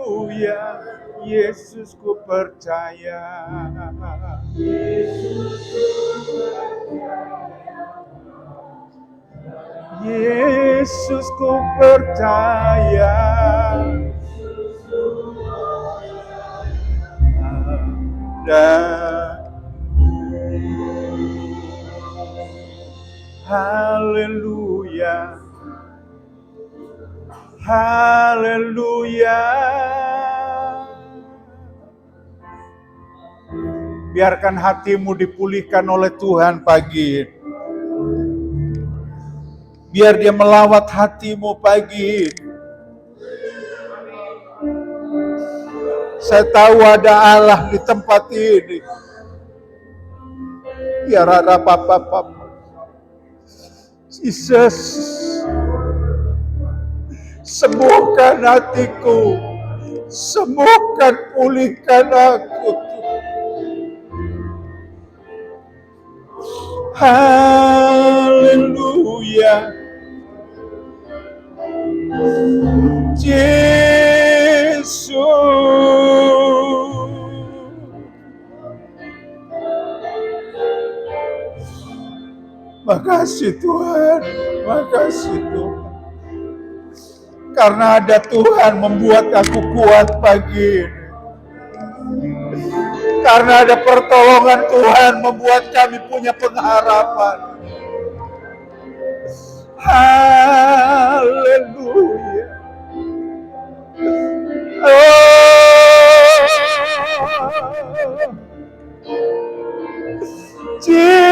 Haleluya, Yesus ku percaya. Yesus ku percaya. Haleluya, haleluya. Biarkan hatimu dipulihkan oleh Tuhan pagi ini. Biar dia melawat hatimu pagi ini. Saya tahu ada Allah di tempat ini. Ya rara papa. Jesus, sembuhkan hatiku, sembuhkan, pulihkan aku. Haleluya, Yesus. Makasih Tuhan, makasih Tuhan. Karena ada Tuhan membuat aku kuat pagi ini. Karena ada pertolongan Tuhan membuat kami punya pengharapan. Haleluya. Jesus.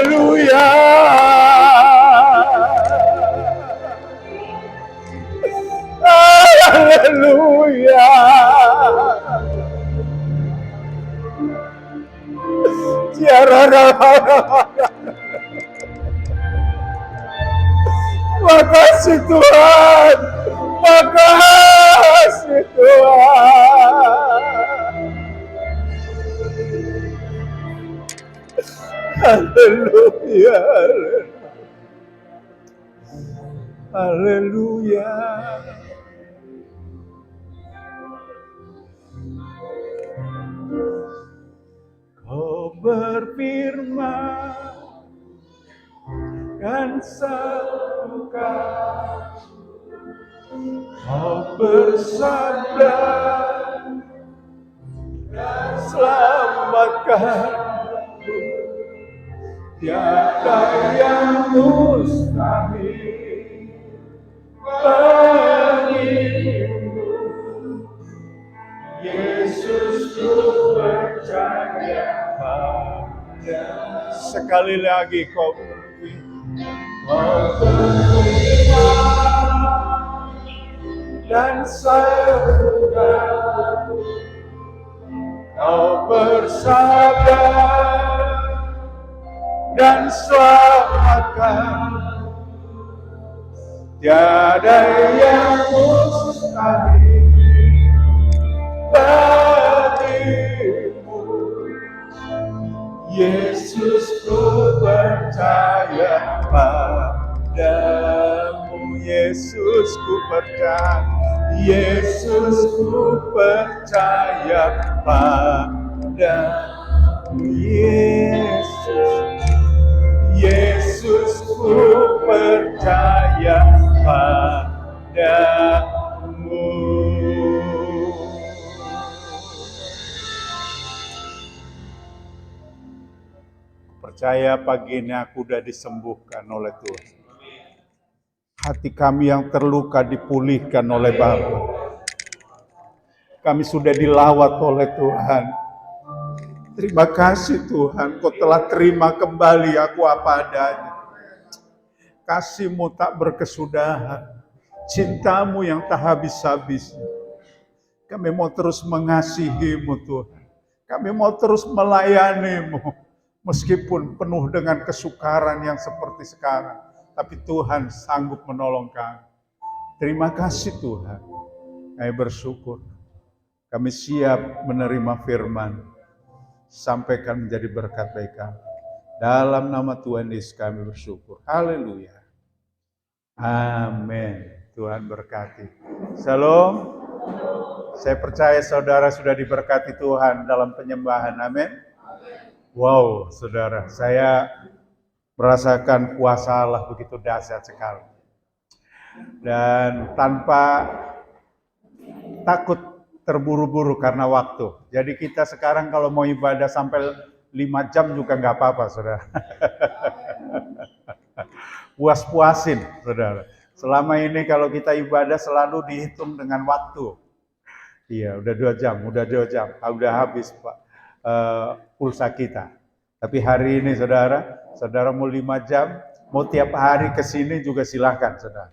Haleluya. Haleluya. Makasih Tuhan, makasih Tuhan. Haleluya, haleluya. Kau berfirman dan sembuhkan, kau bersabda dan selamatkan. Tiada yang mustahil bagimu, Yesus ku percaya pada. Sekali lagi kau dan sembuhkan, kau bersabda dan selamatkan. Tiada yang mustahil bagimu, Yesus ku percaya padamu. Yesus ku percaya, Yesus ku percaya padamu. Yesus ku percaya padamu. Percaya pagi ini aku sudah disembuhkan oleh Tuhan. Hati kami yang terluka dipulihkan oleh Bapa. Kami sudah dilawat oleh Tuhan. Terima kasih Tuhan, Kau telah terima kembali aku apa adanya. Kasih-Mu tak berkesudahan, cinta-Mu yang tak habis-habisnya. Kami mau terus mengasihi-Mu Tuhan. Kami mau terus melayani-Mu, meskipun penuh dengan kesukaran yang seperti sekarang. Tapi Tuhan sanggup menolong kami. Terima kasih Tuhan. Kami bersyukur. Kami siap menerima firman. Sampaikan menjadi berkat bagi kami. Dalam nama Tuhan Yesus kami bersyukur. Haleluya. Amin. Tuhan berkati. Shalom. Saya percaya saudara sudah diberkati Tuhan dalam penyembahan. Amin. Wow, saudara, saya merasakan kuasa Allah begitu dahsyat sekali. Dan tanpa takut terburu-buru karena waktu. Jadi kita sekarang kalau mau ibadah sampai 5 jam juga nggak apa-apa, saudara. Puas-puasin, saudara. Selama ini kalau kita ibadah selalu dihitung dengan waktu. Iya, udah 2 jam, udah habis Pak pulsa kita. Tapi hari ini saudara mau 5 jam, mau tiap hari ke sini juga silahkan, saudara.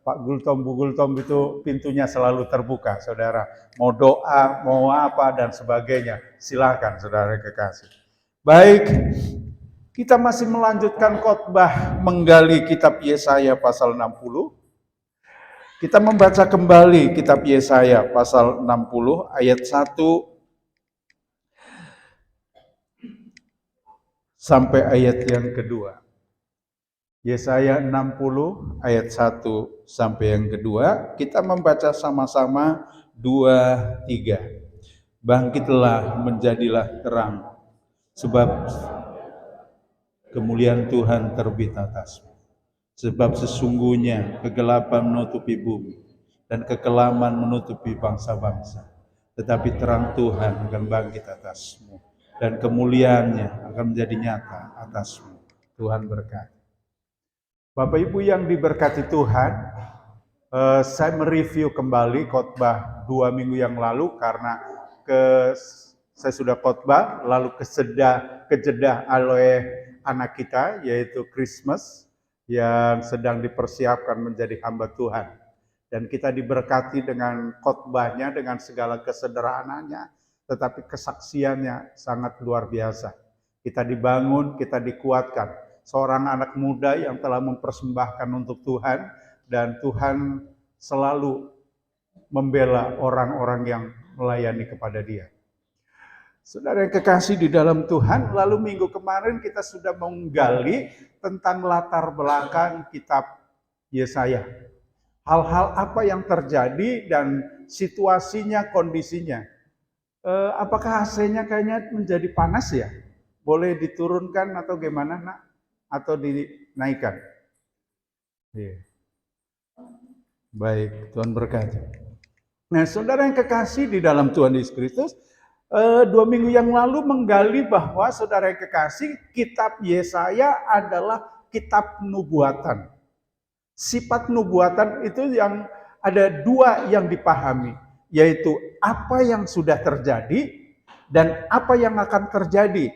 Pak Gultom, Bu Gultom itu pintunya selalu terbuka, saudara. Mau doa, mau apa dan sebagainya, silahkan, saudara kekasih. Baik, kita masih melanjutkan khotbah menggali kitab Yesaya pasal 60. Kita membaca kembali kitab Yesaya pasal 60 ayat 1 sampai ayat yang kedua. Yesaya 60 ayat 1 sampai yang kedua. Kita membaca sama-sama 2, 3. Bangkitlah, menjadilah terang, sebab kemuliaan Tuhan terbit atasmu. Sebab sesungguhnya kegelapan menutupi bumi dan kekelaman menutupi bangsa-bangsa. Tetapi terang Tuhan akan bangkit atasmu dan kemuliaannya akan menjadi nyata atasmu. Tuhan berkati. Bapak Ibu yang diberkati Tuhan, saya mereview kembali khotbah 2 minggu yang lalu karena saya sudah khotbah lalu kejedah oleh anak kita yaitu Christmas yang sedang dipersiapkan menjadi hamba Tuhan. Dan kita diberkati dengan khotbahnya dengan segala kesederhanaannya, tetapi kesaksiannya sangat luar biasa. Kita dibangun, kita dikuatkan. Seorang anak muda yang telah mempersembahkan untuk Tuhan, dan Tuhan selalu membela orang-orang yang melayani kepada Dia. Saudara yang kekasih di dalam Tuhan, lalu minggu kemarin kita sudah menggali tentang latar belakang kitab Yesaya. Hal-hal apa yang terjadi dan situasinya, kondisinya. Apakah AC-nya kayaknya menjadi panas ya? Boleh diturunkan atau gimana, Nak? Atau dinaikkan? Iya. Baik, Tuhan berkati. Nah, saudara yang kekasih di dalam Tuhan Yesus Kristus, 2 minggu yang lalu menggali bahwa saudara yang kekasih, kitab Yesaya adalah kitab nubuatan. Sifat nubuatan itu yang ada 2 yang dipahami, yaitu apa yang sudah terjadi dan apa yang akan terjadi.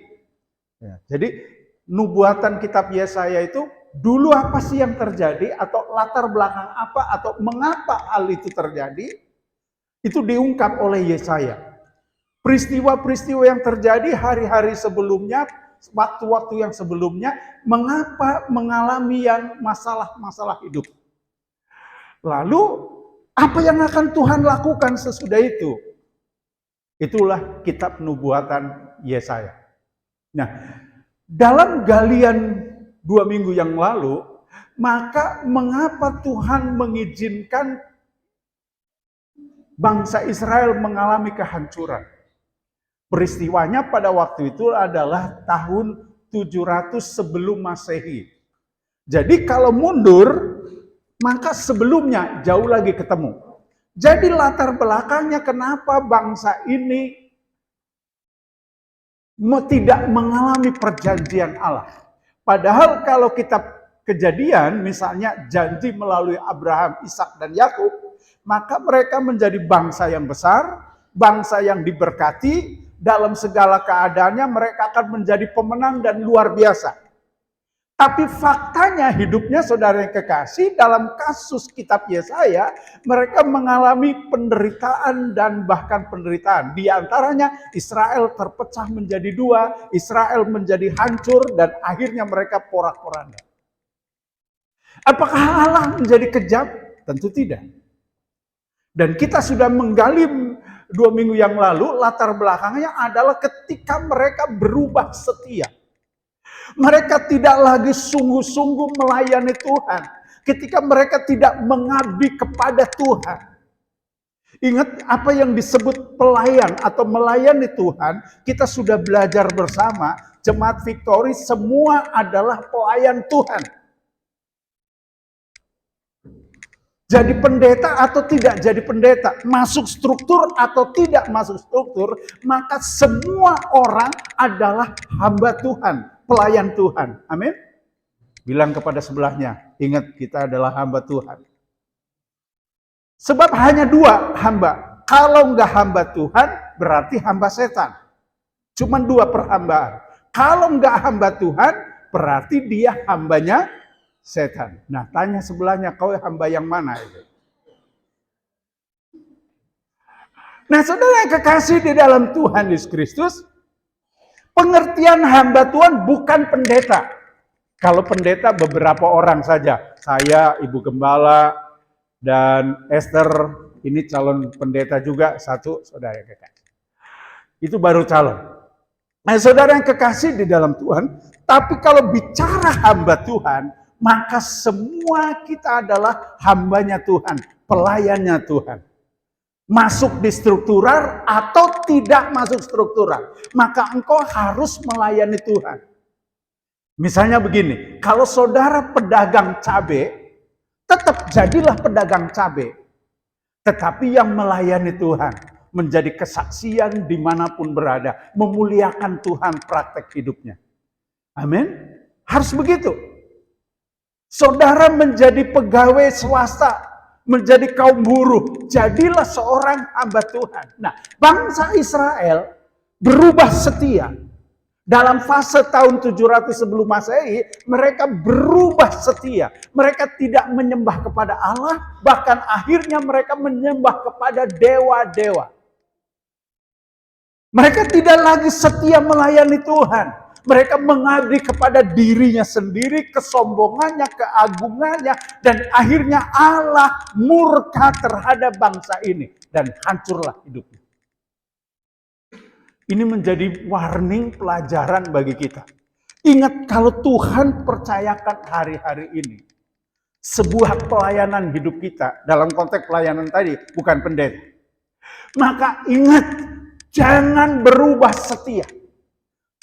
Ya, jadi nubuatan kitab Yesaya itu dulu apa sih yang terjadi atau latar belakang apa atau mengapa hal itu terjadi, itu diungkap oleh Yesaya. Peristiwa-peristiwa yang terjadi hari-hari sebelumnya, waktu-waktu yang sebelumnya, mengapa mengalami yang masalah-masalah hidup. Lalu, apa yang akan Tuhan lakukan sesudah itu? Itulah kitab nubuatan Yesaya. Nah, dalam galian 2 minggu yang lalu, maka mengapa Tuhan mengizinkan bangsa Israel mengalami kehancuran? Peristiwanya pada waktu itu adalah tahun 700 sebelum Masehi. Jadi kalau mundur, maka sebelumnya jauh lagi ketemu. Jadi latar belakangnya kenapa bangsa ini tidak mengalami perjanjian Allah. Padahal kalau kitab Kejadian, misalnya janji melalui Abraham, Ishak dan Yakub, maka mereka menjadi bangsa yang besar, bangsa yang diberkati. Dalam segala keadaannya mereka akan menjadi pemenang dan luar biasa. Tapi faktanya hidupnya saudara yang kekasih, dalam kasus kitab Yesaya, mereka mengalami penderitaan dan bahkan penderitaan. Di antaranya Israel terpecah menjadi 2, Israel menjadi hancur dan akhirnya mereka porak-poranda. Apakah Allah menjadi kejam? Tentu tidak. Dan kita sudah menggali 2 minggu yang lalu, latar belakangnya adalah ketika mereka berubah setia. Mereka tidak lagi sungguh-sungguh melayani Tuhan. Ketika mereka tidak mengabdi kepada Tuhan. Ingat apa yang disebut pelayan atau melayani Tuhan, kita sudah belajar bersama, Jemaat Victory semua adalah pelayan Tuhan. Jadi pendeta atau tidak jadi pendeta, masuk struktur atau tidak masuk struktur, maka semua orang adalah hamba Tuhan, pelayan Tuhan. Amin. Bilang kepada sebelahnya, ingat kita adalah hamba Tuhan. Sebab hanya 2 hamba. Kalau enggak hamba Tuhan, berarti hamba setan. Cuma 2 perhambaan. Kalau enggak hamba Tuhan, berarti dia hambanya setan. Nah, tanya sebelahnya, kau hamba yang mana itu? Nah, saudara yang kekasih di dalam Tuhan Yesus Kristus, pengertian hamba Tuhan bukan pendeta. Kalau pendeta beberapa orang saja. Saya, Ibu Gembala, dan Esther, ini calon pendeta juga, 1 saudara yang kekasih. Itu baru calon. Nah, saudara yang kekasih di dalam Tuhan, tapi kalau bicara hamba Tuhan, maka semua kita adalah hambanya Tuhan, pelayannya Tuhan. Masuk di struktural atau tidak masuk struktural, maka engkau harus melayani Tuhan. Misalnya begini, kalau saudara pedagang cabai, tetap jadilah pedagang cabai. Tetapi yang melayani Tuhan, menjadi kesaksian dimanapun berada, memuliakan Tuhan praktek hidupnya. Amin. Harus begitu. Saudara menjadi pegawai swasta, menjadi kaum buruh, jadilah seorang hamba Tuhan. Nah, bangsa Israel berubah setia. Dalam fase tahun 700 sebelum Masehi, mereka berubah setia. Mereka tidak menyembah kepada Allah, bahkan akhirnya mereka menyembah kepada dewa-dewa. Mereka tidak lagi setia melayani Tuhan. Mereka mengabdi kepada dirinya sendiri, kesombongannya, keagungannya, dan akhirnya Allah murka terhadap bangsa ini dan hancurlah hidupnya. Ini menjadi warning pelajaran bagi kita. Ingat, kalau Tuhan percayakan hari-hari ini sebuah pelayanan hidup kita, dalam konteks pelayanan tadi bukan pendeta, maka ingat, jangan berubah setia.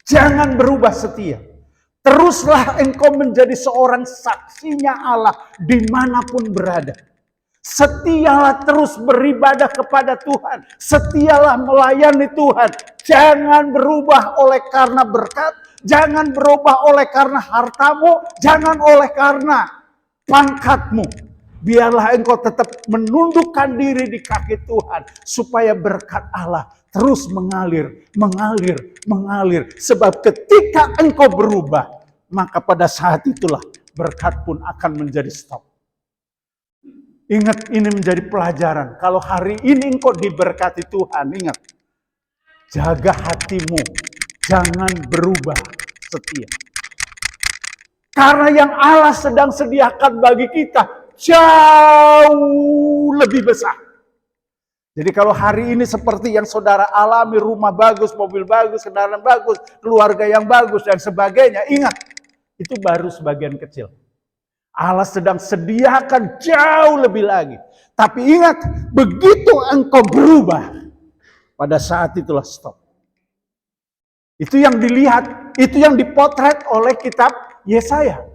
Jangan berubah setia. Teruslah engkau menjadi seorang saksinya Allah dimanapun berada. Setialah terus beribadah kepada Tuhan. Setialah melayani Tuhan. Jangan berubah oleh karena berkat. Jangan berubah oleh karena hartamu. Jangan oleh karena pangkatmu. Biarlah engkau tetap menundukkan diri di kaki Tuhan. Supaya berkat Allah terus mengalir, mengalir, mengalir. Sebab ketika engkau berubah, maka pada saat itulah berkat pun akan menjadi stop. Ingat, ini menjadi pelajaran. Kalau hari ini engkau diberkati Tuhan, ingat. Jaga hatimu. Jangan berubah setia. Karena yang Allah sedang sediakan bagi kita jauh lebih besar. Jadi kalau hari ini seperti yang saudara alami, rumah bagus, mobil bagus, kendaraan bagus, keluarga yang bagus, dan sebagainya. Ingat, itu baru sebagian kecil. Allah sedang sediakan jauh lebih lagi. Tapi ingat, begitu engkau berubah, pada saat itulah stop. Itu yang dilihat, itu yang dipotret oleh kitab Yesaya.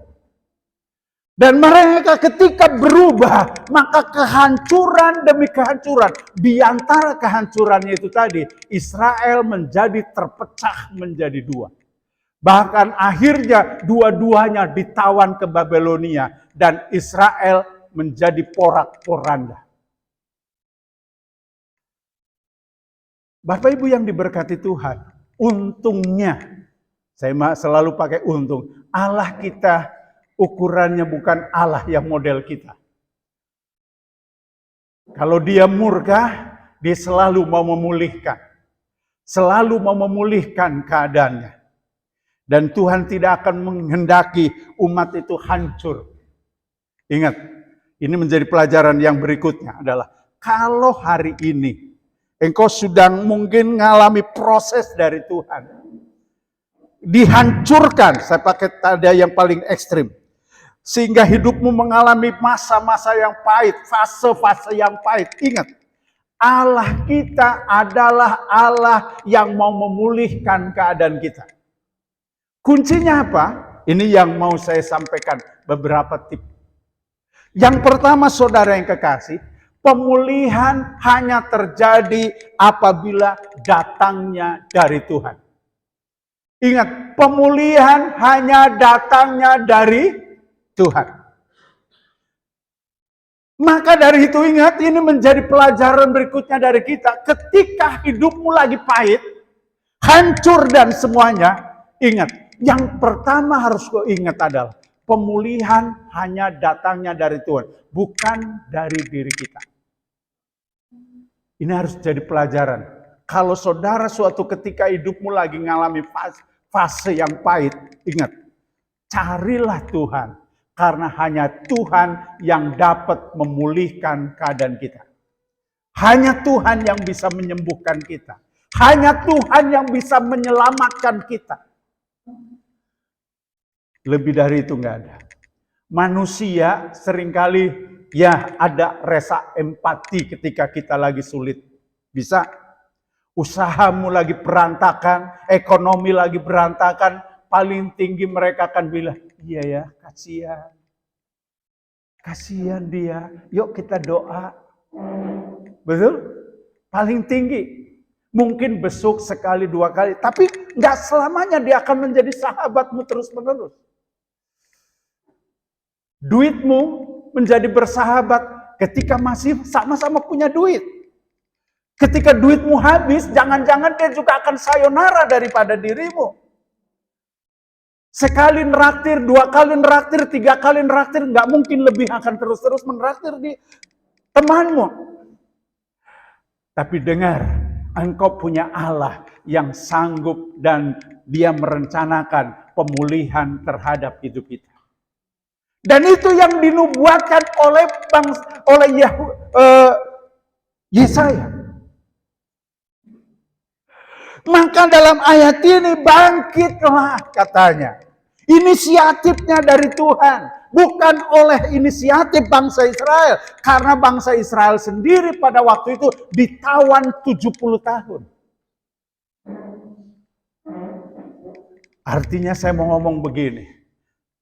Dan mereka ketika berubah, maka kehancuran demi kehancuran. Di antara kehancurannya itu tadi, Israel menjadi terpecah menjadi 2. Bahkan akhirnya dua-duanya ditawan ke Babelonia dan Israel menjadi porak-poranda. Bapak Ibu yang diberkati Tuhan, untungnya, saya selalu pakai untung, Allah kita ukurannya bukan Allah yang model kita. Kalau dia murka, dia selalu mau memulihkan. Selalu mau memulihkan keadaannya. Dan Tuhan tidak akan menghendaki umat itu hancur. Ingat, Ini menjadi pelajaran yang berikutnya adalah kalau hari ini engkau sedang mungkin mengalami proses dari Tuhan. Dihancurkan, saya pakai tanda yang paling ekstrim. Sehingga hidupmu mengalami masa-masa yang pahit, fase-fase yang pahit. Ingat, Allah kita adalah Allah yang mau memulihkan keadaan kita. Kuncinya apa? Ini yang mau saya sampaikan, beberapa tips. Yang pertama, saudara yang kekasih, pemulihan hanya terjadi apabila datangnya dari Tuhan. Ingat, pemulihan hanya datangnya dari Tuhan. Maka dari itu ingat, ini menjadi pelajaran berikutnya dari kita. Ketika hidupmu lagi pahit, hancur dan semuanya, ingat, yang pertama harus kau ingat adalah pemulihan hanya datangnya dari Tuhan, bukan dari diri kita. Ini harus jadi pelajaran. Kalau saudara suatu ketika hidupmu lagi mengalami fase yang pahit, ingat, carilah Tuhan. Karena hanya Tuhan yang dapat memulihkan keadaan kita. Hanya Tuhan yang bisa menyembuhkan kita. Hanya Tuhan yang bisa menyelamatkan kita. Lebih dari itu nggak ada. Manusia seringkali ya ada rasa empati ketika kita lagi sulit. Bisa. Usahamu lagi berantakan, ekonomi lagi berantakan, paling tinggi mereka akan bilang, iya ya, kasihan. Kasihan dia, yuk kita doa. Betul? Paling tinggi. Mungkin besuk sekali, dua kali, tapi nggak selamanya dia akan menjadi sahabatmu terus-menerus. Duitmu menjadi bersahabat ketika masih sama-sama punya duit. Ketika duitmu habis, jangan-jangan dia juga akan sayonara daripada dirimu. Sekali neraktir, dua kali neraktir, tiga kali neraktir, nggak mungkin lebih akan terus-terus meneraktir di temanmu. Tapi dengar, engkau punya Allah yang sanggup dan dia merencanakan pemulihan terhadap hidup kita. Dan itu yang dinubuatkan oleh Yesaya. Maka dalam ayat ini bangkitlah katanya. Inisiatifnya dari Tuhan. Bukan oleh inisiatif bangsa Israel. Karena bangsa Israel sendiri pada waktu itu ditawan 70 tahun. Artinya saya mau ngomong begini.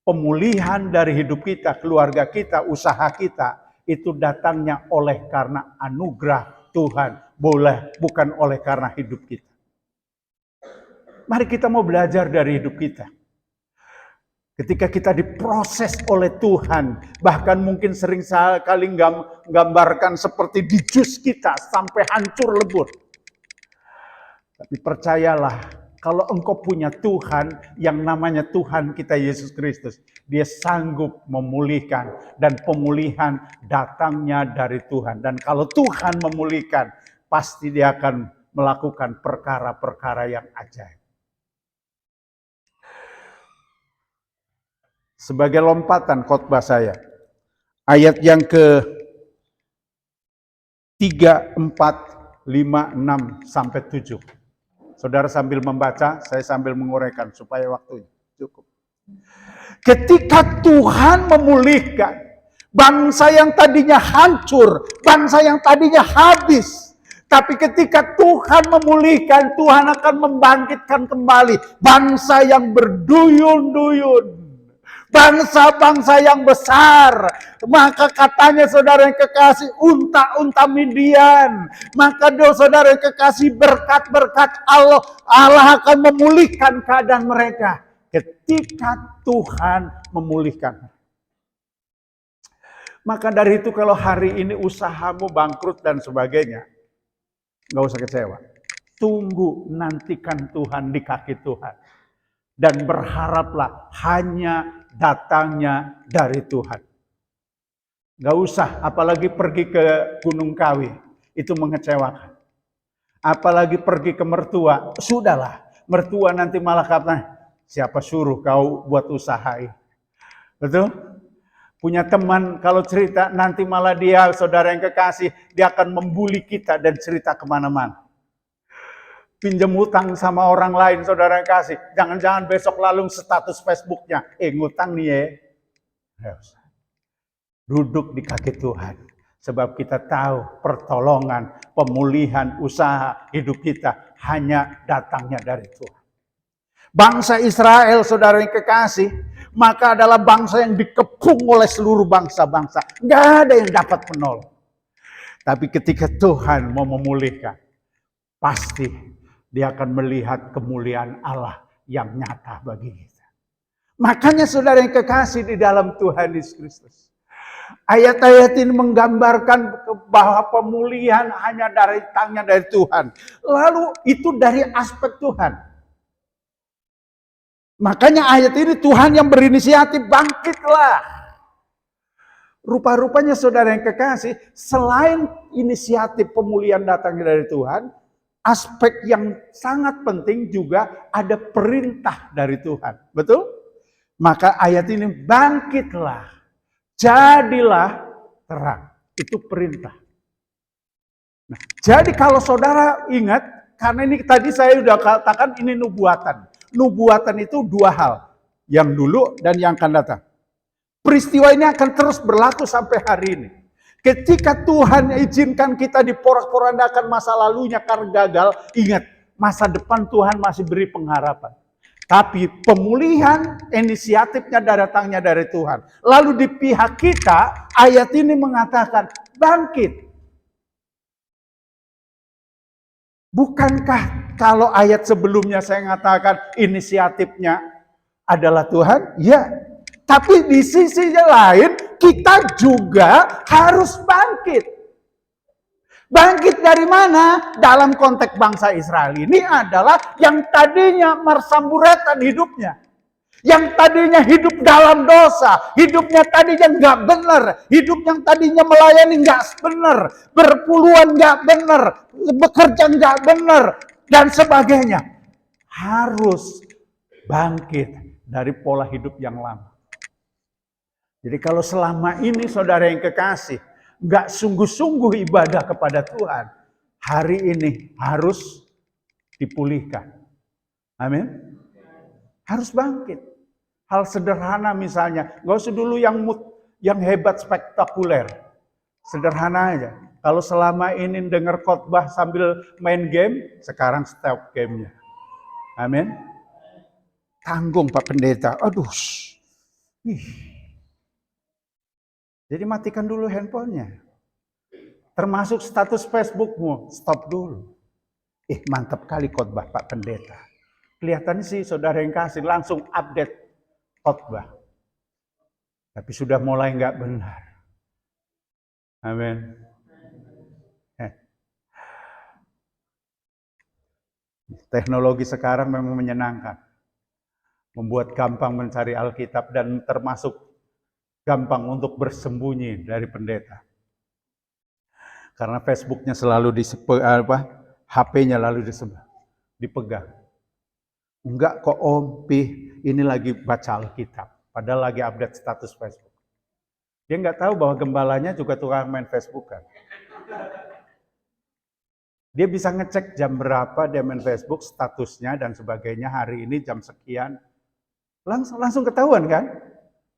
Pemulihan dari hidup kita, keluarga kita, usaha kita, itu datangnya oleh karena anugerah Tuhan. Bukan oleh karena hidup kita. Mari kita mau belajar dari hidup kita. Ketika kita diproses oleh Tuhan, bahkan mungkin sering kali gambarkan seperti dijus kita sampai hancur lebur. Tapi percayalah, kalau engkau punya Tuhan yang namanya Tuhan kita Yesus Kristus, dia sanggup memulihkan dan pemulihan datangnya dari Tuhan. Dan kalau Tuhan memulihkan, pasti dia akan melakukan perkara-perkara yang ajaib. Sebagai lompatan khotbah saya, ayat yang ke 3, 4, 5, 6, sampai 7. Saudara sambil membaca, saya sambil menguraikan supaya waktunya cukup. Ketika Tuhan memulihkan bangsa yang tadinya hancur, bangsa yang tadinya habis, tapi ketika Tuhan memulihkan, Tuhan akan membangkitkan kembali bangsa yang berduyun-duyun. Bangsa-bangsa yang besar. Maka katanya saudara yang kekasih, unta-unta Midian. Maka saudara yang kekasih, berkat-berkat Allah akan memulihkan keadaan mereka. Ketika Tuhan memulihkan. Maka dari itu kalau hari ini usahamu bangkrut dan sebagainya, gak usah kecewa. Tunggu, nantikan Tuhan di kaki Tuhan. Dan berharaplah hanya datangnya dari Tuhan. Gak usah, apalagi pergi ke Gunung Kawi, itu mengecewakan. Apalagi pergi ke mertua, sudahlah. Mertua nanti malah kata, siapa suruh kau buat usaha ini? Betul? Punya teman kalau cerita nanti malah dia, saudara yang kekasih, dia akan membuli kita dan cerita kemana-mana. Pinjam utang sama orang lain, saudara yang kasih. Jangan-jangan besok lalu status Facebooknya, ngutang nih ya. Duduk di kaki Tuhan. Sebab kita tahu pertolongan, pemulihan, usaha hidup kita hanya datangnya dari Tuhan. Bangsa Israel, saudara yang kekasih, maka adalah bangsa yang dikepung oleh seluruh bangsa-bangsa. Gak ada yang dapat menolong. Tapi ketika Tuhan mau memulihkan, pasti dia akan melihat kemuliaan Allah yang nyata bagi kita. Makanya saudara yang kekasih di dalam Tuhan Yesus Kristus, ayat-ayat ini menggambarkan bahwa pemulihan hanya datangnya dari Tuhan. Lalu itu dari aspek Tuhan. Makanya ayat ini Tuhan yang berinisiatif, bangkitlah. Rupa-rupanya saudara yang kekasih, selain inisiatif pemulihan datangnya dari Tuhan, aspek yang sangat penting juga ada perintah dari Tuhan. Betul? Maka ayat ini, bangkitlah, jadilah terang. Itu perintah. Nah, jadi kalau saudara ingat, karena ini tadi saya sudah katakan ini nubuatan. Nubuatan itu dua hal, yang dulu dan yang akan datang. Peristiwa ini akan terus berlaku sampai hari ini. Ketika Tuhan izinkan kita diporak-porandakan masa lalunya karena gagal, ingat, masa depan Tuhan masih beri pengharapan. Tapi pemulihan inisiatifnya datangnya dari Tuhan. Lalu di pihak kita, ayat ini mengatakan, bangkit. Bukankah kalau ayat sebelumnya saya mengatakan inisiatifnya adalah Tuhan? Ya. Tapi di sisi lain kita juga harus bangkit. Bangkit dari mana? Dalam konteks bangsa Israel ini adalah yang tadinya marsamburetan hidupnya. Yang tadinya hidup dalam dosa, hidupnya tadinya nggak benar, hidup yang tadinya melayani nggak benar, berpuluhan nggak benar, bekerja nggak benar, dan sebagainya. Harus bangkit dari pola hidup yang lama. Jadi kalau selama ini saudara yang kekasih, nggak sungguh-sungguh ibadah kepada Tuhan, hari ini harus dipulihkan. Amin. Harus bangkit. Hal sederhana misalnya, nggak usah dulu yang hebat spektakuler. Sederhana aja. Kalau selama ini dengar khotbah sambil main game, sekarang stop gamenya. Amin. Tanggung Pak Pendeta. Aduh. Jadi matikan dulu handphonenya. Termasuk status Facebookmu, stop dulu. Mantap kali khotbah Pak Pendeta. Kelihatannya sih saudara yang kasih langsung update khotbah. Tapi sudah mulai nggak benar. Amin. Teknologi sekarang memang menyenangkan. Membuat gampang mencari Alkitab dan termasuk gampang untuk bersembunyi dari pendeta. Karena Facebooknya selalu HP-nya lalu dipegang. Enggak kok Om, ini lagi baca Alkitab. Padahal lagi update status Facebook. Dia nggak tahu bahwa gembalanya juga tukang main Facebook kan. Dia bisa ngecek jam berapa dia main Facebook, statusnya dan sebagainya, hari ini jam sekian. Langsung ketahuan kan?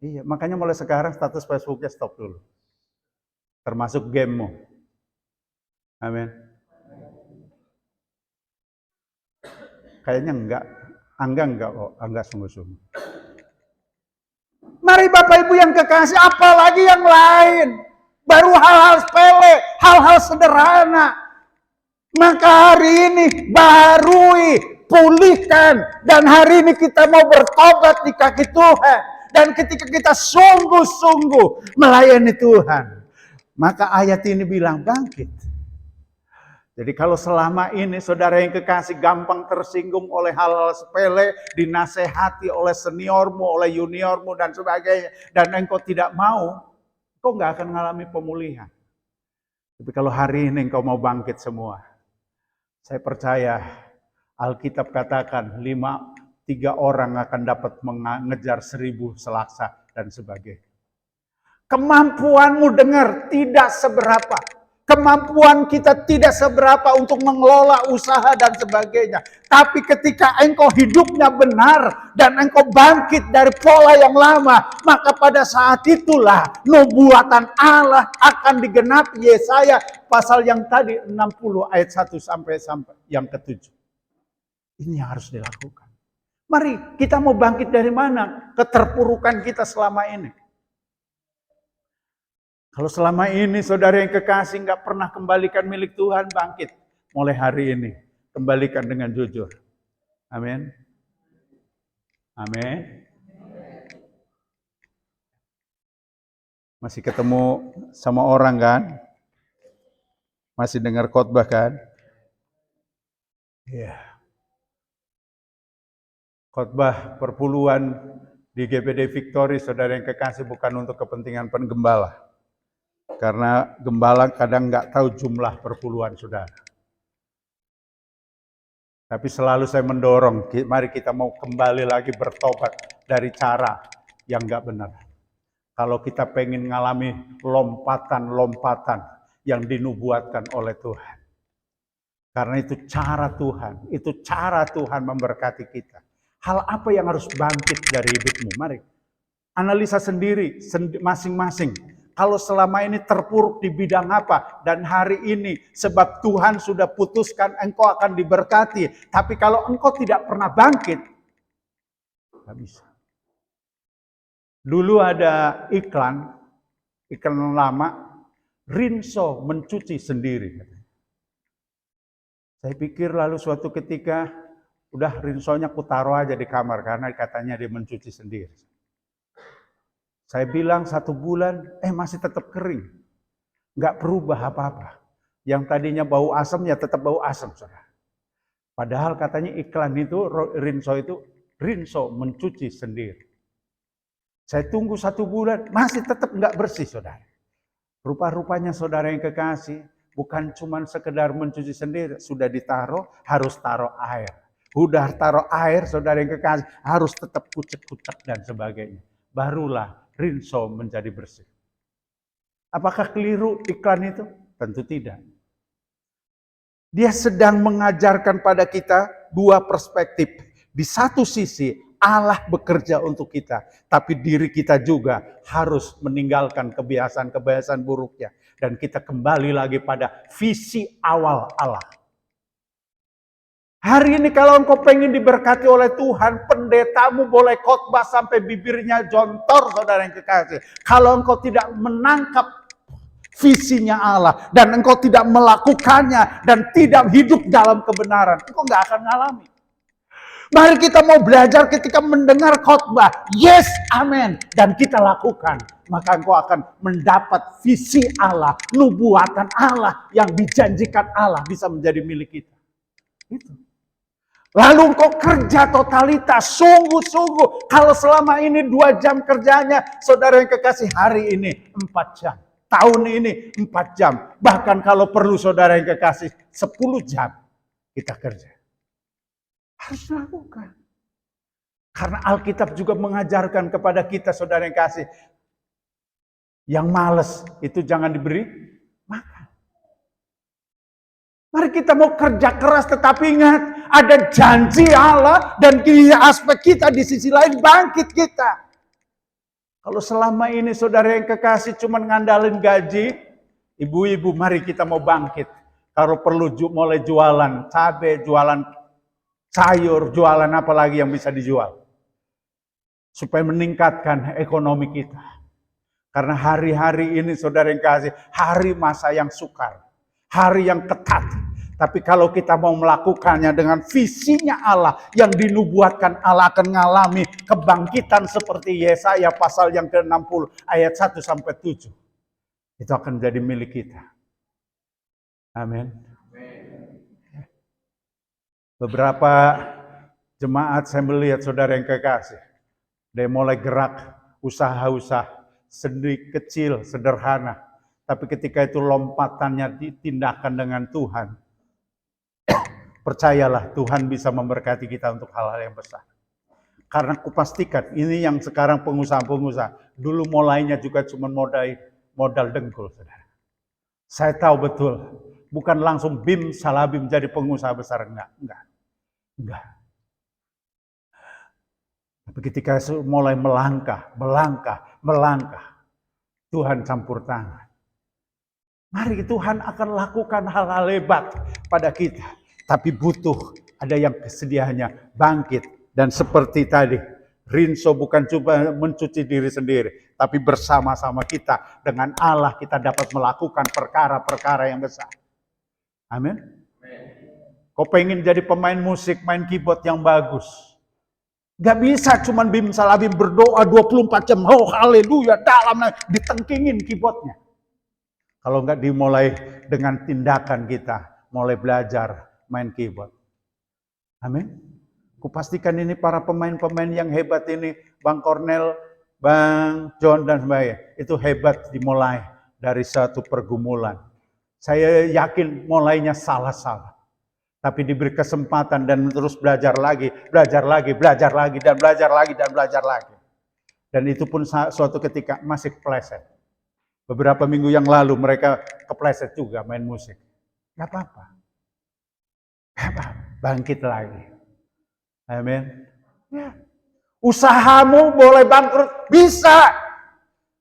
Iya, makanya mulai sekarang status Facebooknya stop dulu. Termasuk gamemu. Amin. Kayaknya enggak. Enggak sungguh-sungguh. Mari Bapak Ibu yang kekasih, apalagi yang lain. Baru hal-hal sepele, hal-hal sederhana. Maka hari ini barui, pulihkan. Dan hari ini kita mau bertobat di kaki Tuhan. Dan ketika kita sungguh-sungguh melayani Tuhan, maka ayat ini bilang bangkit. Jadi kalau selama ini saudara yang kekasih gampang tersinggung oleh hal-hal sepele, dinasehati oleh seniormu, oleh juniormu dan sebagainya, dan engkau tidak mau, engkau nggak akan mengalami pemulihan. Tapi kalau hari ini engkau mau bangkit semua, saya percaya Alkitab katakan 3 orang akan dapat mengejar 1000 selaksa dan sebagainya. Kemampuanmu dengar tidak seberapa. Kemampuan kita tidak seberapa untuk mengelola usaha dan sebagainya. Tapi ketika engkau hidupnya benar dan engkau bangkit dari pola yang lama, maka pada saat itulah nubuatan Allah akan digenapi. Yesaya pasal yang tadi 60 ayat 1 sampai yang ke-7. Ini yang harus dilakukan. Mari kita mau bangkit dari mana? Keterpurukan kita selama ini. Kalau selama ini saudara yang kekasih nggak pernah kembalikan milik Tuhan, bangkit. Mulai hari ini, kembalikan dengan jujur. Amin. Amin. Masih ketemu sama orang kan? Masih dengar khotbah kan? Iya. Khotbah perpuluhan di GPD Victory, saudara yang kekasih, bukan untuk kepentingan penggembala. Karena gembala kadang nggak tahu jumlah perpuluhan saudara. Tapi selalu saya mendorong, mari kita mau kembali lagi bertobat dari cara yang nggak benar. Kalau kita pengen ngalami lompatan-lompatan yang dinubuatkan oleh Tuhan. Karena itu cara Tuhan memberkati kita. Hal apa yang harus bangkit dari hidupmu? Mari, analisa sendiri, masing-masing. Kalau selama ini terpuruk di bidang apa, dan hari ini sebab Tuhan sudah putuskan engkau akan diberkati, tapi kalau engkau tidak pernah bangkit, nggak bisa. Dulu ada iklan lama, Rinso mencuci sendiri. Saya pikir lalu suatu ketika, udah rinsonya kutaruh aja di kamar, karena katanya dia mencuci sendiri. Saya bilang 1 bulan, masih tetap kering. Nggak berubah apa-apa. Yang tadinya bau asam, ya tetap bau asam, saudara. Padahal katanya iklan itu, Rinso mencuci sendiri. Saya tunggu 1 bulan, masih tetap nggak bersih, saudara. Rupa-rupanya saudara yang kekasih, bukan cuma sekedar mencuci sendiri, sudah ditaruh, harus taruh air. Udah taruh air, saudara yang kekasih, harus tetap kucek-kucek dan sebagainya. Barulah Rinso menjadi bersih. Apakah keliru iklan itu? Tentu tidak. Dia sedang mengajarkan pada kita 2 perspektif. Di satu sisi Allah bekerja untuk kita, tapi diri kita juga harus meninggalkan kebiasaan-kebiasaan buruknya. Dan kita kembali lagi pada visi awal Allah. Hari ini kalau engkau pengen diberkati oleh Tuhan, pendetamu boleh khotbah sampai bibirnya jontor, saudara yang kekasih. Kalau engkau tidak menangkap visinya Allah, dan engkau tidak melakukannya, dan tidak hidup dalam kebenaran, engkau nggak akan ngalami. Mari kita mau belajar ketika mendengar khotbah, yes, amin, dan kita lakukan. Maka engkau akan mendapat visi Allah, nubuatan Allah yang dijanjikan Allah bisa menjadi milik kita. Itu. Lalu engkau kerja totalitas, sungguh-sungguh. Kalau selama ini 2 jam kerjanya, saudara yang kekasih, hari ini 4 jam. Tahun ini 4 jam. Bahkan kalau perlu saudara yang kekasih, 10 jam kita kerja. Harus lakukan. Karena Alkitab juga mengajarkan kepada kita, saudara yang kasih, yang malas itu jangan diberi makan. Mari kita mau kerja keras, tetapi ingat, ada janji Allah dan di aspek kita di sisi lain bangkit kita. Kalau selama ini saudara yang kekasih cuma ngandalin gaji, ibu-ibu mari kita mau bangkit. Kalau perlu mulai jualan cabai, jualan sayur, jualan apa lagi yang bisa dijual. Supaya meningkatkan ekonomi kita. Karena hari-hari ini saudara yang kasih, hari masa yang sukar. Hari yang ketat. Tapi kalau kita mau melakukannya dengan visinya Allah yang dinubuatkan, Allah akan mengalami kebangkitan seperti Yesaya pasal yang ke-60 ayat 1 sampai 7. Itu akan menjadi milik kita. Amin. Beberapa jemaat saya melihat saudara yang kekasih, dia mulai gerak usaha-usaha sedikit kecil, sederhana. Tapi ketika itu lompatannya ditindakkan dengan Tuhan, percayalah Tuhan bisa memberkati kita untuk hal-hal yang besar. Karena kupastikan ini yang sekarang pengusaha-pengusaha. Dulu mulainya juga cuma modal dengkul, saudara. Saya tahu betul, bukan langsung bim salabim jadi pengusaha besar, enggak. Tapi ketika mulai melangkah, Tuhan campur tangan. Mari Tuhan akan lakukan hal-hal hebat pada kita. Tapi butuh ada yang kesediaannya bangkit. Dan seperti tadi, Rinso bukan cuma mencuci diri sendiri. Tapi bersama-sama kita dengan Allah kita dapat melakukan perkara-perkara yang besar. Amin. Kau pengen jadi pemain musik, main keyboard yang bagus. Gak bisa cuman bim salabim berdoa 24 jam. Oh haleluya, dalam ditengkingin keyboardnya. Kalau enggak dimulai dengan tindakan kita, mulai belajar main keyboard. Amin. Kupastikan ini para pemain-pemain yang hebat ini, Bang Cornel, Bang John dan sebagainya, itu hebat dimulai dari satu pergumulan. Saya yakin mulainya salah-salah. Tapi diberi kesempatan dan terus belajar lagi, dan belajar lagi. Dan itu pun suatu ketika masih kepleset. Beberapa minggu yang lalu mereka kepleset juga main musik. Gak apa-apa. Bangkit lagi. Amin. Ya. Usahamu boleh bangkrut, bisa.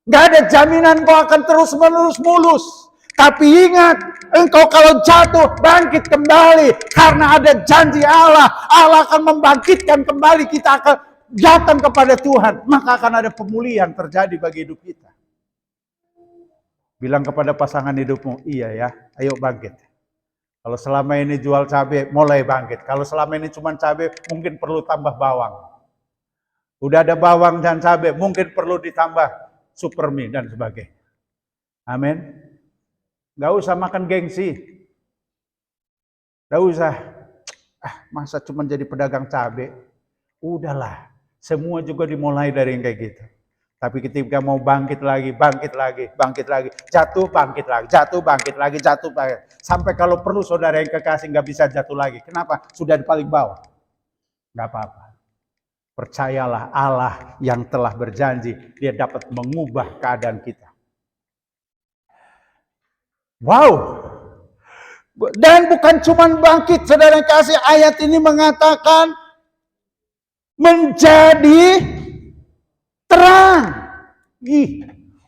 Gak ada jaminan kau akan terus-menerus mulus. Tapi ingat, engkau kalau jatuh, bangkit kembali. Karena ada janji Allah. Allah akan membangkitkan kembali, kita akan datang kepada Tuhan. Maka akan ada pemulihan terjadi bagi hidup kita. Bilang kepada pasangan hidupmu, iya ya, ayo bangkit. Kalau selama ini jual cabai, mulai bangkit. Kalau selama ini cuma cabai, mungkin perlu tambah bawang. Udah ada bawang dan cabai, mungkin perlu ditambah supermi dan sebagainya. Amin. Gak usah makan gengsi. Gak usah. Masa cuma jadi pedagang cabai? Udahlah. Semua juga dimulai dari yang kayak gitu. Tapi ketika mau bangkit lagi. Jatuh, bangkit lagi. Sampai kalau perlu saudara yang kekasih gak bisa jatuh lagi. Kenapa? Sudah di paling bawah. Gak apa-apa. Percayalah Allah yang telah berjanji. Dia dapat mengubah keadaan kita. Wow. Dan bukan cuma bangkit, saudara yang kasih, ayat ini mengatakan menjadi terang.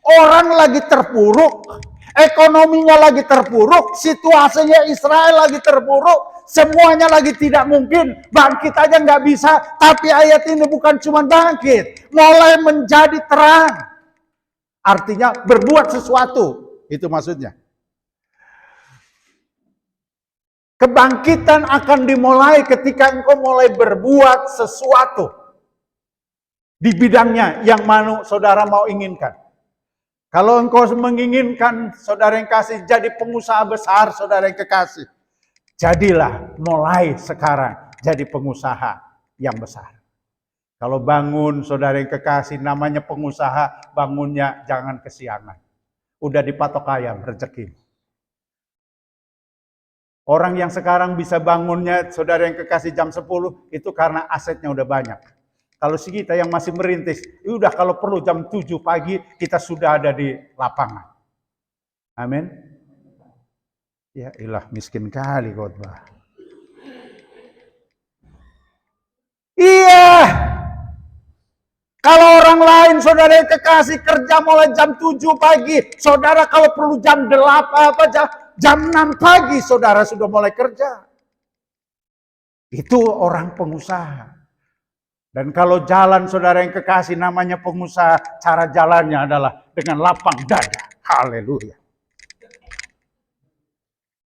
Orang lagi terpuruk, ekonominya lagi terpuruk, situasinya Israel lagi terpuruk, semuanya lagi tidak mungkin, bangkit aja nggak bisa. Tapi ayat ini bukan cuma bangkit, mulai menjadi terang. Artinya berbuat sesuatu, itu maksudnya. Kebangkitan akan dimulai ketika engkau mulai berbuat sesuatu di bidangnya yang mana saudara mau inginkan. Kalau engkau menginginkan saudara yang kasih jadi pengusaha besar, saudara yang kekasih, jadilah mulai sekarang jadi pengusaha yang besar. Kalau bangun saudara yang kekasih namanya pengusaha, bangunnya jangan kesiangan. Udah dipatok ayam rezeki. Orang yang sekarang bisa bangunnya, saudara yang kekasih jam 10, itu karena asetnya udah banyak. Kalau kita yang masih merintis, udah kalau perlu jam 7 pagi, kita sudah ada di lapangan. Amin. Ya ilah, miskin kali khotbah. Iya. Kalau orang lain, saudara yang kekasih kerja mulai jam 7 pagi, saudara kalau perlu jam 8, jam 6 pagi saudara sudah mulai kerja. Itu orang pengusaha. Dan kalau jalan saudara yang kekasih namanya pengusaha, cara jalannya adalah dengan lapang dada. Haleluya.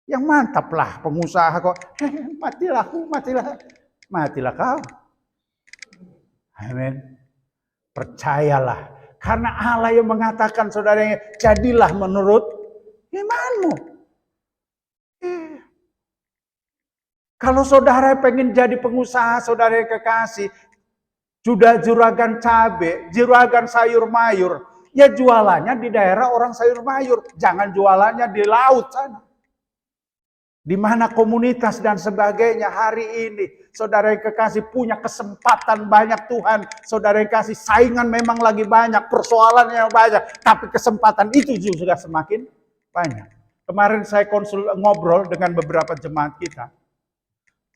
Yang mantap lah pengusaha kok. Matilah kau. Amin. Percayalah. Karena Allah yang mengatakan saudara, jadilah menurut imanmu. Kalau saudara pengen jadi pengusaha, saudara yang kekasih, sudah juragan cabai, juragan sayur mayur, ya jualannya di daerah orang sayur mayur, jangan jualannya di laut sana. Di mana komunitas dan sebagainya hari ini saudara yang kekasih punya kesempatan banyak Tuhan. Saudara yang kasih saingan memang lagi banyak, persoalan yang banyak. Tapi kesempatan itu juga semakin banyak. Kemarin saya ngobrol dengan beberapa jemaat kita.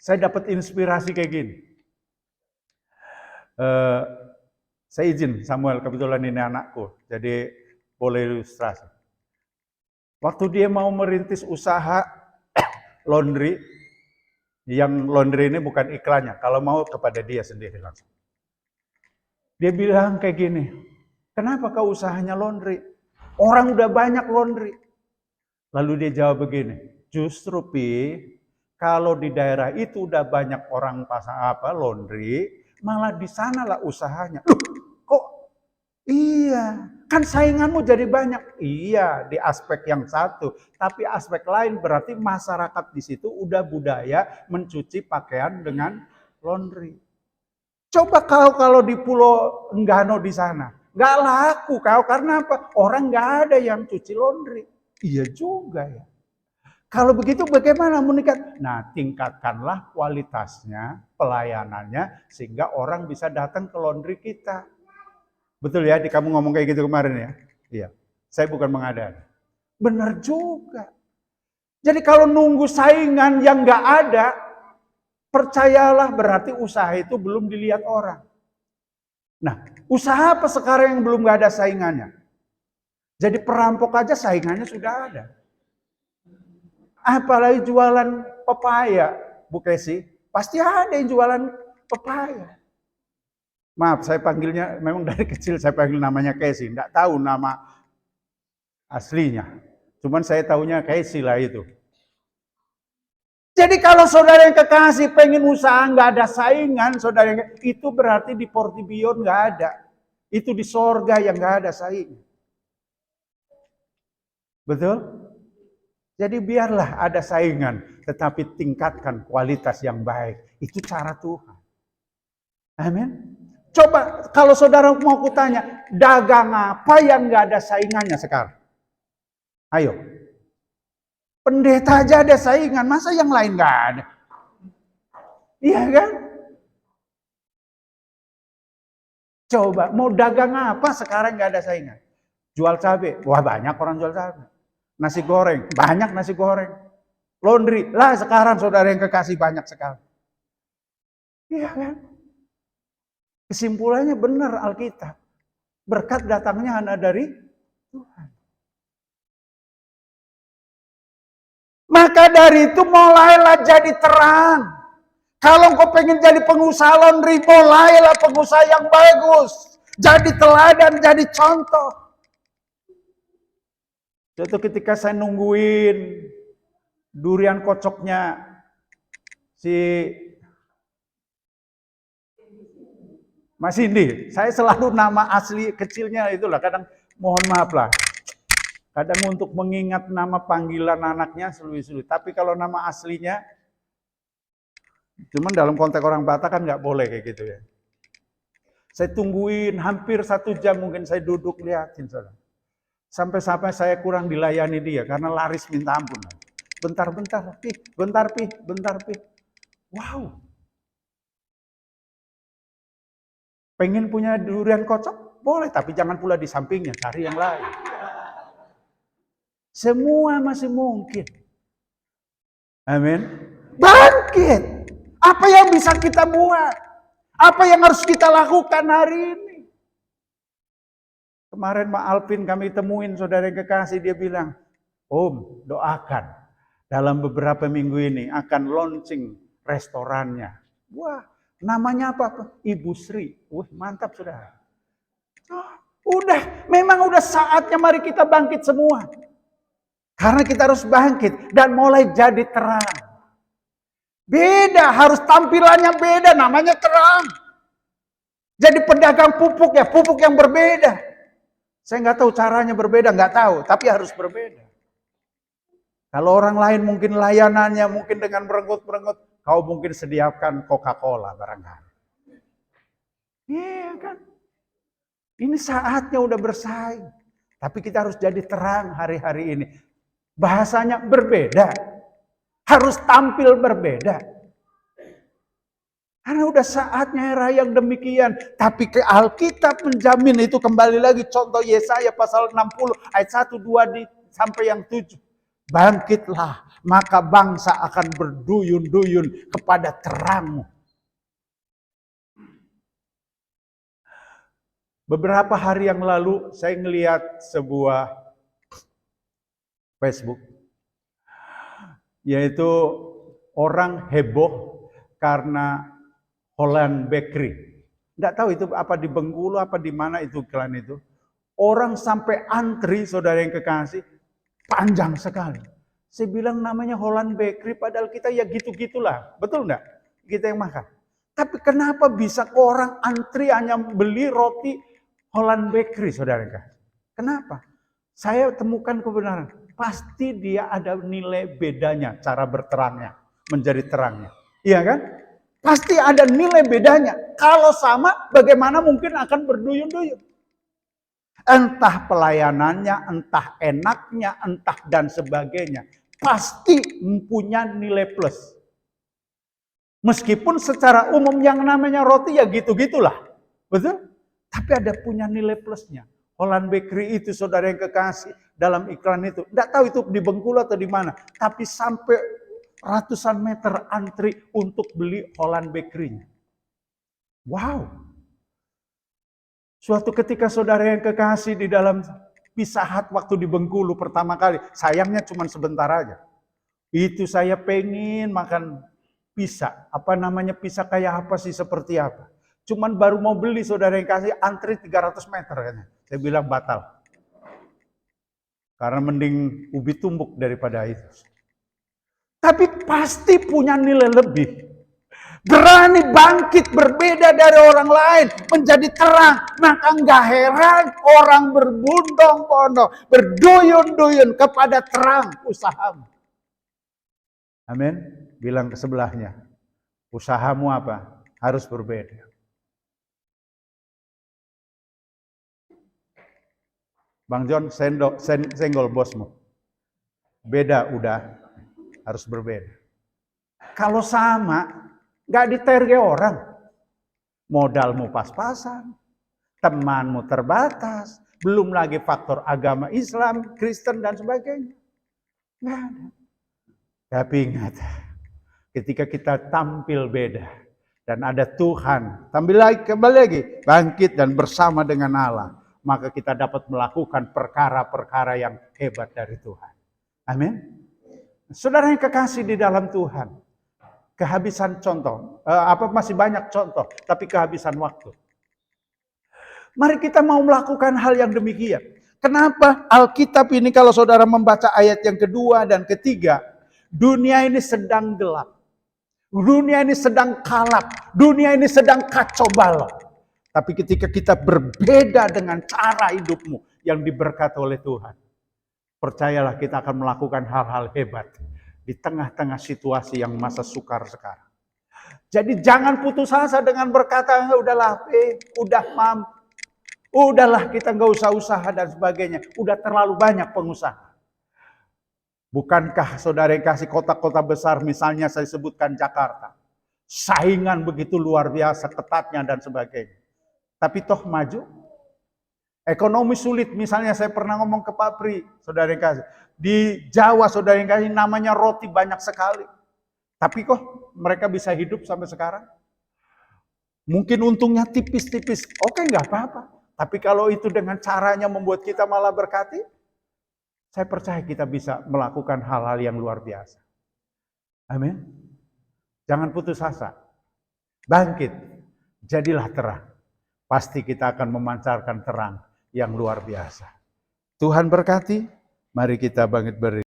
Saya dapat inspirasi kayak gini. Saya izin Samuel, kebetulan ini anakku, jadi boleh ilustrasi. Waktu dia mau merintis usaha laundry, yang laundry ini bukan iklannya, kalau mau kepada dia sendiri langsung. Dia bilang kayak gini, kenapa kau usahanya laundry? Orang udah banyak laundry. Lalu dia jawab begini, justru kalau di daerah itu udah banyak orang pasang laundry, malah di sanalah usahanya. Loh, kok iya, kan sainganmu jadi banyak. Iya, di aspek yang satu. Tapi aspek lain berarti masyarakat di situ udah budaya mencuci pakaian dengan laundry. Coba kalau di Pulau Enggano di sana, nggak laku karena apa? Orang nggak ada yang cuci laundry. Iya juga ya. Kalau begitu bagaimana meningkat? Nah, tingkatkanlah kualitasnya, pelayanannya, sehingga orang bisa datang ke laundry kita. Betul ya, kamu ngomong kayak gitu kemarin ya? Iya, saya bukan mengada. Benar juga. Jadi kalau nunggu saingan yang nggak ada, percayalah berarti usaha itu belum dilihat orang. Nah, usaha apa sekarang yang belum nggak ada saingannya? Jadi perampok aja saingannya sudah ada. Apalagi jualan pepaya, Bu Kesi, pasti ada yang jualan pepaya. Maaf, saya panggilnya, memang dari kecil saya panggil namanya Kesi, enggak tahu nama aslinya. Cuman saya tahunya Kesi lah itu. Jadi kalau saudara yang kekasih pengen usaha nggak ada saingan, saudara yang itu berarti di Portibion nggak ada. Itu di sorga yang nggak ada saing. Betul? Jadi biarlah ada saingan, tetapi tingkatkan kualitas yang baik. Itu cara Tuhan. Amin. Coba kalau saudara mau kutanya, dagang apa yang nggak ada saingannya sekarang? Ayo. Pendeta aja ada saingan, masa yang lain nggak ada? Iya kan? Coba mau dagang apa sekarang nggak ada saingan? Jual cabai, wah banyak orang jual cabai. Nasi goreng, banyak nasi goreng. Laundry, lah sekarang saudara yang kekasih banyak sekali. Iya kan? Kesimpulannya benar Alkitab. Berkat datangnya hanya dari Tuhan. Maka dari itu mulailah jadi terang. Kalau kau pengen jadi pengusaha laundry, mulailah pengusaha yang bagus. Jadi teladan, jadi contoh. Suatu ketika saya nungguin durian kocoknya si Mas Indi. Saya selalu nama asli kecilnya itulah, kadang mohon maaf lah. Kadang untuk mengingat nama panggilan anaknya sulit-sulit. Tapi kalau nama aslinya, cuman dalam konteks orang Batak kan nggak boleh kayak gitu ya. Saya tungguin hampir 1 jam mungkin saya duduk liatin saudara. Sampai-sampai saya kurang dilayani dia karena laris minta ampun. Bentar-bentar, bentar pi. Wow. Pengen punya durian kocok? Boleh, tapi jangan pula di sampingnya, cari yang lain. Semua masih mungkin. Amin. Bangkit. Apa yang bisa kita buat? Apa yang harus kita lakukan hari ini? Kemarin Mak Alvin kami temuin saudara yang kekasih, dia bilang, Om doakan dalam beberapa minggu ini akan launching restorannya. Wah, namanya apa? Ibu Sri. Wah, mantap saudara. Memang udah saatnya mari kita bangkit semua. Karena kita harus bangkit dan mulai jadi terang. Beda, harus tampilannya beda, namanya terang. Jadi pedagang pupuk ya, pupuk yang berbeda. Saya nggak tahu caranya berbeda, nggak tahu, tapi harus berbeda. Kalau orang lain mungkin layanannya mungkin dengan berenggut-berenggut, kau mungkin sediakan Coca-Cola barangkali. Iya kan? Ini saatnya udah bersaing. Tapi kita harus jadi terang hari-hari ini. Bahasanya berbeda. Harus tampil berbeda. Karena udah saatnya era yang demikian. Tapi ke Alkitab menjamin itu, kembali lagi contoh Yesaya pasal 60 ayat 1, 2 sampai yang 7. Bangkitlah, maka bangsa akan berduyun-duyun kepada terangmu. Beberapa hari yang lalu saya melihat sebuah Facebook, yaitu orang heboh karena Holland Bakery. Nggak tahu itu apa di Bengkulu, apa di mana itu iklan itu. Orang sampai antri, saudara yang kekasih, panjang sekali. Saya bilang namanya Holland Bakery, padahal kita ya gitu-gitulah. Betul nggak? Kita yang makan. Tapi kenapa bisa orang antri hanya beli roti Holland Bakery, saudara yang kekasih? Kenapa? Saya temukan kebenaran. Pasti dia ada nilai bedanya, cara berterangnya, menjadi terangnya. Iya kan? Pasti ada nilai bedanya. Kalau sama, bagaimana mungkin akan berduyun-duyun? Entah pelayanannya, entah enaknya, entah dan sebagainya. Pasti mempunyai nilai plus. Meskipun secara umum yang namanya roti ya gitu-gitulah. Betul? Tapi ada punya nilai plusnya. Holland Bakery itu, saudara yang kekasih, dalam iklan itu. Tidak tahu itu di Bengkulu atau di mana. Tapi sampai ratusan meter antri untuk beli Holland Bakery-nya. Wow. Suatu ketika saudara yang kekasih di dalam Pizza Hut waktu di Bengkulu pertama kali. Sayangnya cuma sebentar aja. Itu saya pengen makan pizza. Apa namanya pizza kayak apa sih, seperti apa. Cuman baru mau beli, saudara yang kasih, antri 300 meter. Saya bilang batal. Karena mending ubi tumbuk daripada itu. Tapi pasti punya nilai lebih. Berani bangkit berbeda dari orang lain, menjadi terang. Maka enggak heran orang berbondong-bondong, berduyun-duyun kepada terang usahamu. Amin. Bilang ke sebelahnya, usahamu apa? Harus berbeda. Bang John, senggol bosmu. Beda udah, harus berbeda. Kalau sama, nggak diterge orang. Modalmu pas-pasan, temanmu terbatas, belum lagi faktor agama Islam, Kristen dan sebagainya. Nggak ada. Tapi ingat, ketika kita tampil beda dan ada Tuhan, kembali lagi bangkit dan bersama dengan Allah, maka kita dapat melakukan perkara-perkara yang hebat dari Tuhan. Amin. Saudara yang kekasih di dalam Tuhan, kehabisan contoh, masih banyak contoh, tapi kehabisan waktu. Mari kita mau melakukan hal yang demikian. Kenapa Alkitab ini, kalau saudara membaca ayat yang kedua dan ketiga, dunia ini sedang gelap, dunia ini sedang kalap, dunia ini sedang kacau balau. Tapi ketika kita berbeda dengan cara hidupmu yang diberkati oleh Tuhan, percayalah kita akan melakukan hal-hal hebat di tengah-tengah situasi yang masa sukar sekarang. Jadi jangan putus asa dengan berkata, udahlah, udah mampu, udahlah kita nggak usah usaha dan sebagainya. Udah terlalu banyak pengusaha. Bukankah saudara yang kasih kota-kota besar, misalnya saya sebutkan Jakarta, saingan begitu luar biasa, ketatnya dan sebagainya. Tapi toh maju. Ekonomi sulit, misalnya saya pernah ngomong ke Pak Pri, saudara yang kasih. Di Jawa, saudara yang kasih, namanya roti banyak sekali. Tapi kok mereka bisa hidup sampai sekarang? Mungkin untungnya tipis-tipis, oke nggak apa-apa. Tapi kalau itu dengan caranya membuat kita malah berkati, saya percaya kita bisa melakukan hal-hal yang luar biasa. Amin. Jangan putus asa. Bangkit, jadilah terang. Pasti kita akan memancarkan terang yang luar biasa. Tuhan berkati, mari kita bangkit berdiri.